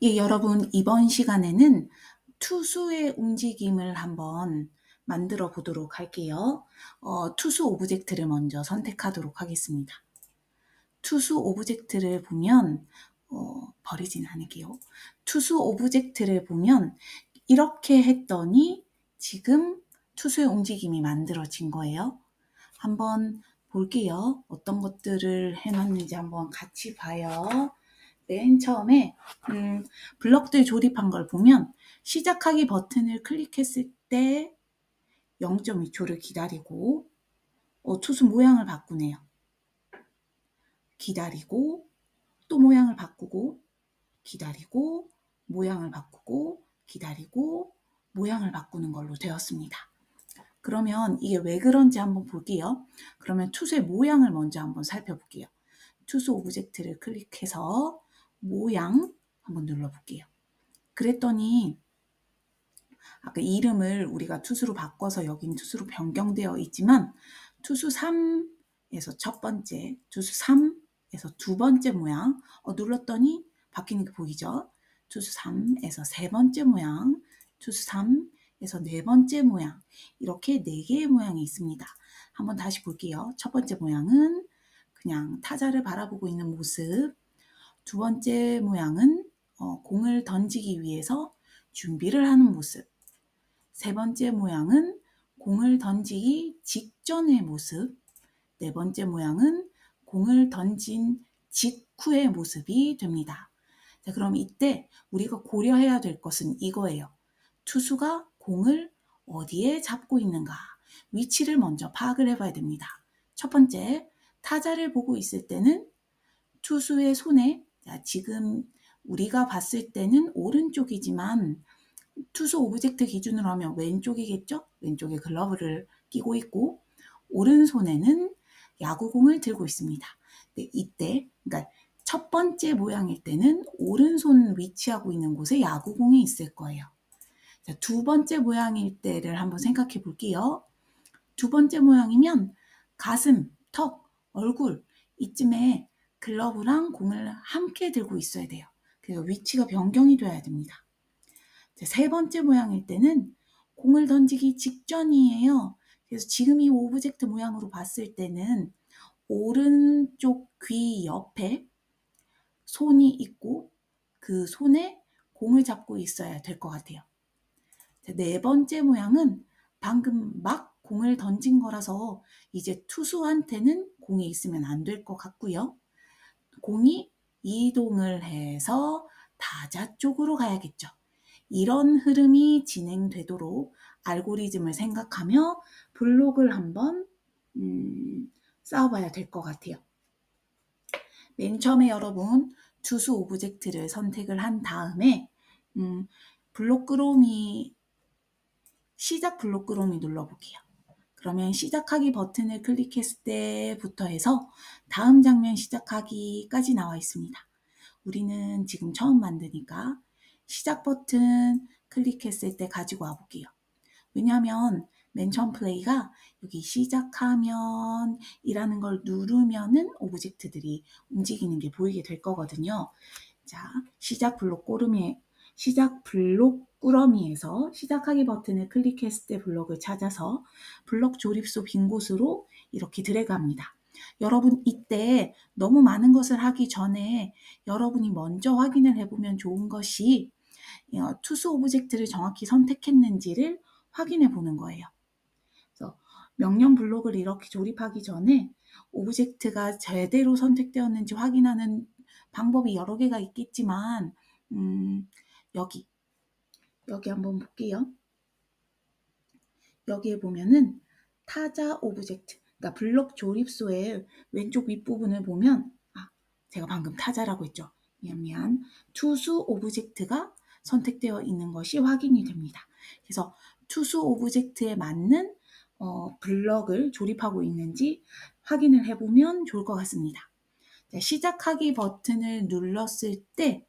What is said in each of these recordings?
예, 여러분, 이번 시간에는 투수의 움직임을 한번 만들어 보도록 할게요. 투수 오브젝트를 먼저 선택하도록 하겠습니다. 투수 오브젝트를 보면, 버리진 않을게요. 투수 오브젝트를 보면 이렇게 했더니 지금 투수의 움직임이 만들어진 거예요. 한번 볼게요. 어떤 것들을 해놨는지 한번 같이 봐요. 맨 처음에 블럭들 조립한 걸 보면 시작하기 버튼을 클릭했을 때 0.2초를 기다리고 투수 모양을 바꾸네요. 기다리고 또 모양을 바꾸고 기다리고 모양을 바꾸고 기다리고 모양을 바꾸는 걸로 되었습니다. 그러면 이게 왜 그런지 한번 볼게요. 그러면 투수의 모양을 먼저 한번 살펴볼게요. 투수 오브젝트를 클릭해서 모양 한번 눌러볼게요. 그랬더니 아까 이름을 우리가 투수로 바꿔서 여긴 투수로 변경되어 있지만 투수 3에서 첫 번째, 투수 3에서 두 번째 모양 눌렀더니 바뀌는 게 보이죠? 투수 3에서 세 번째 모양, 투수 3에서 네 번째 모양 이렇게 네 개의 모양이 있습니다. 한번 다시 볼게요. 첫 번째 모양은 그냥 타자를 바라보고 있는 모습, 두 번째 모양은 공을 던지기 위해서 준비를 하는 모습, 세 번째 모양은 공을 던지기 직전의 모습, 네 번째 모양은 공을 던진 직후의 모습이 됩니다. 자, 그럼 이때 우리가 고려해야 될 것은 이거예요. 투수가 공을 어디에 잡고 있는가? 위치를 먼저 파악을 해봐야 됩니다. 첫 번째, 타자를 보고 있을 때는 투수의 손에, 자, 지금 우리가 봤을 때는 오른쪽이지만 투수 오브젝트 기준으로 하면 왼쪽이겠죠? 왼쪽에 글러브를 끼고 있고 오른손에는 야구공을 들고 있습니다. 네, 이때 그러니까 첫 번째 모양일 때는 오른손 위치하고 있는 곳에 야구공이 있을 거예요. 자, 두 번째 모양일 때를 한번 생각해 볼게요. 두 번째 모양이면 가슴, 턱, 얼굴 이쯤에 글러브랑 공을 함께 들고 있어야 돼요. 그래서 위치가 변경이 돼야 됩니다. 세 번째 모양일 때는 공을 던지기 직전이에요. 그래서 지금 이 오브젝트 모양으로 봤을 때는 오른쪽 귀 옆에 손이 있고 그 손에 공을 잡고 있어야 될 것 같아요. 네 번째 모양은 방금 막 공을 던진 거라서 이제 투수한테는 공이 있으면 안 될 것 같고요. 공이 이동을 해서 타자 쪽으로 가야겠죠. 이런 흐름이 진행되도록 알고리즘을 생각하며 블록을 한번 쌓아봐야 될 것 같아요. 맨 처음에 여러분 투수 오브젝트를 선택을 한 다음에 블록 끌어오미 시작 블록 끌어오미 눌러볼게요. 그러면 시작하기 버튼을 클릭했을 때부터 해서 다음 장면 시작하기까지 나와 있습니다. 우리는 지금 처음 만드니까 시작 버튼 클릭했을 때 가지고 와볼게요. 왜냐하면 맨 처음 플레이가 여기 시작하면 이라는 걸 누르면은 오브젝트들이 움직이는 게 보이게 될 거거든요. 자, 시작 블록 꾸러미에서 시작하기 버튼을 클릭했을 때 블록을 찾아서 블록 조립소 빈 곳으로 이렇게 드래그합니다. 여러분 이때 너무 많은 것을 하기 전에 여러분이 먼저 확인을 해보면 좋은 것이 투수 오브젝트를 정확히 선택했는지를 확인해 보는 거예요. 그래서 명령 블록을 이렇게 조립하기 전에 오브젝트가 제대로 선택되었는지 확인하는 방법이 여러 개가 있겠지만 여기 한번 볼게요. 여기에 보면은 타자 오브젝트, 그러니까 블록 조립소의 왼쪽 윗부분을 보면 제가 방금 타자라고 했죠. 미안. 투수 오브젝트가 선택되어 있는 것이 확인이 됩니다. 그래서 투수 오브젝트에 맞는 블럭을 조립하고 있는지 확인을 해보면 좋을 것 같습니다. 자, 시작하기 버튼을 눌렀을 때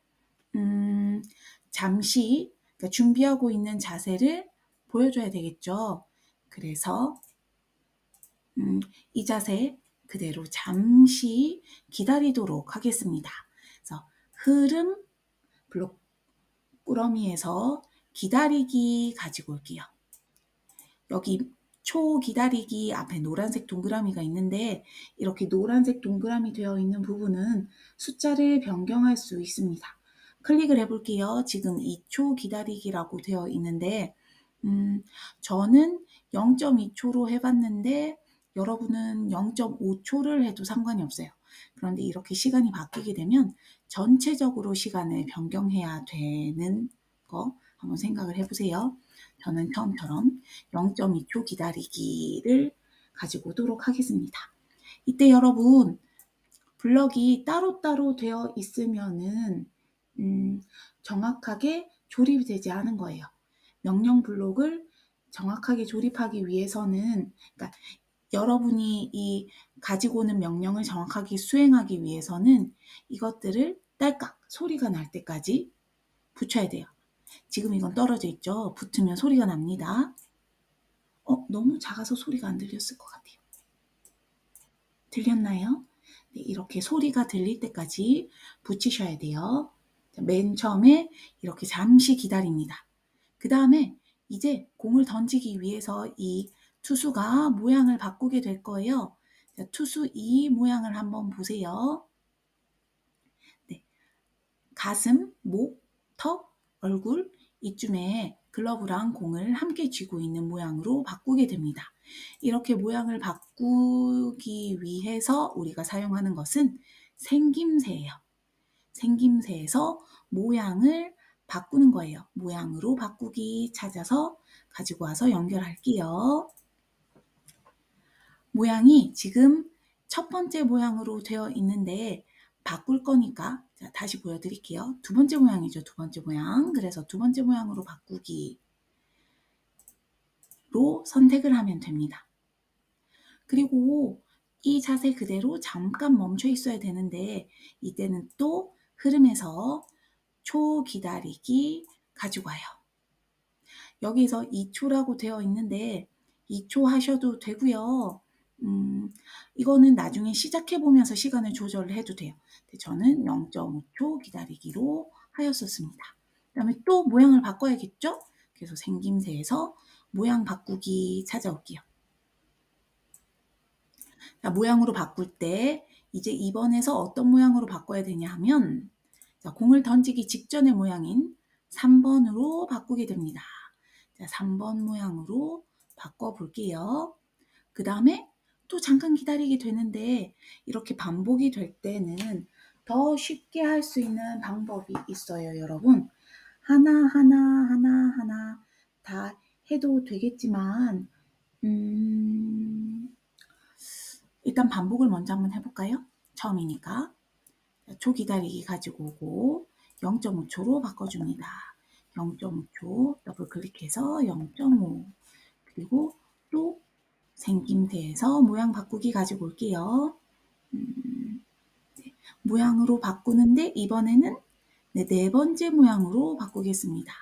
잠시 그러니까 준비하고 있는 자세를 보여줘야 되겠죠. 그래서 이 자세 그대로 잠시 기다리도록 하겠습니다. 그래서 흐름 블록 꾸러미에서 기다리기 가지고 올게요. 여기 초 기다리기 앞에 노란색 동그라미가 있는데 이렇게 노란색 동그라미 되어 있는 부분은 숫자를 변경할 수 있습니다. 클릭을 해볼게요. 지금 이 초 기다리기라고 되어 있는데 저는 0.2초로 해봤는데 여러분은 0.5초를 해도 상관이 없어요. 그런데 이렇게 시간이 바뀌게 되면 전체적으로 시간을 변경해야 되는 거 한번 생각을 해보세요. 저는 처음처럼 0.2초 기다리기를 가지고 오도록 하겠습니다. 이때 여러분 블럭이 따로따로 되어 있으면은 정확하게 조립이 되지 않은 거예요. 명령 블록을 정확하게 조립하기 위해서는, 그러니까 여러분이 이 가지고 오는 명령을 정확하게 수행하기 위해서는 이것들을 딸깍 소리가 날 때까지 붙여야 돼요. 지금 이건 떨어져 있죠? 붙으면 소리가 납니다. 너무 작아서 소리가 안 들렸을 것 같아요. 들렸나요? 네, 이렇게 소리가 들릴 때까지 붙이셔야 돼요. 맨 처음에 이렇게 잠시 기다립니다. 그 다음에 이제 공을 던지기 위해서 이 투수가 모양을 바꾸게 될 거예요. 자, 투수 이 모양을 한번 보세요. 네, 가슴, 목, 턱, 얼굴 이쯤에 글러브랑 공을 함께 쥐고 있는 모양으로 바꾸게 됩니다. 이렇게 모양을 바꾸기 위해서 우리가 사용하는 것은 생김새예요. 생김새에서 모양을 바꾸는 거예요. 모양으로 바꾸기 찾아서 가지고 와서 연결할게요. 모양이 지금 첫 번째 모양으로 되어 있는데 바꿀 거니까 자, 다시 보여드릴게요. 두 번째 모양이죠. 두 번째 모양. 그래서 두 번째 모양으로 바꾸기로 선택을 하면 됩니다. 그리고 이 자세 그대로 잠깐 멈춰 있어야 되는데 이때는 또 흐름에서 초 기다리기 가지고 와요. 여기서 2초라고 되어 있는데 2초 하셔도 되고요. 이거는 나중에 시작해 보면서 시간을 조절을 해도 돼요. 저는 0.5초 기다리기로 하였었습니다. 그 다음에 또 모양을 바꿔야겠죠? 그래서 생김새에서 모양 바꾸기 찾아올게요. 자, 모양으로 바꿀 때 이제 이번에서 어떤 모양으로 바꿔야 되냐 하면 자, 공을 던지기 직전의 모양인 3번으로 바꾸게 됩니다. 자, 3번 모양으로 바꿔볼게요. 그 다음에 또 잠깐 기다리게 되는데 이렇게 반복이 될 때는 더 쉽게 할 수 있는 방법이 있어요, 여러분. 하나 다 해도 되겠지만 일단 반복을 먼저 한번 해볼까요? 처음이니까. 초 기다리기 가지고 오고 0.5초로 바꿔줍니다. 0.5초 더블 클릭해서 0.5 그리고 또 생김새에서 모양 바꾸기 가지고 올게요. 네, 모양으로 바꾸는데 이번에는 네 번째 모양으로 바꾸겠습니다.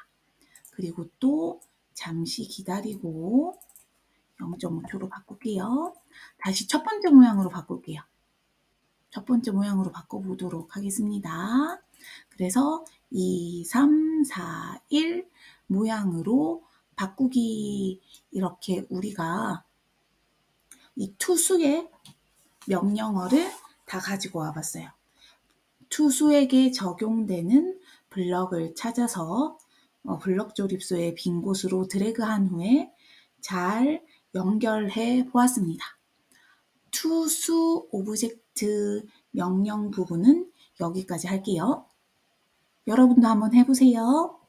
그리고 또 잠시 기다리고 0.5초로 바꿀게요. 다시 첫 번째 모양으로 바꿀게요. 첫 번째 모양으로 바꿔보도록 하겠습니다. 그래서 2, 3, 4, 1 모양으로 바꾸기 이렇게 우리가 이 투수의 명령어를 다 가지고 와봤어요. 투수에게 적용되는 블럭을 찾아서 블럭 조립소의 빈 곳으로 드래그한 후에 잘 연결해 보았습니다. 투수 오브젝트 명령 부분은 여기까지 할게요. 여러분도 한번 해보세요.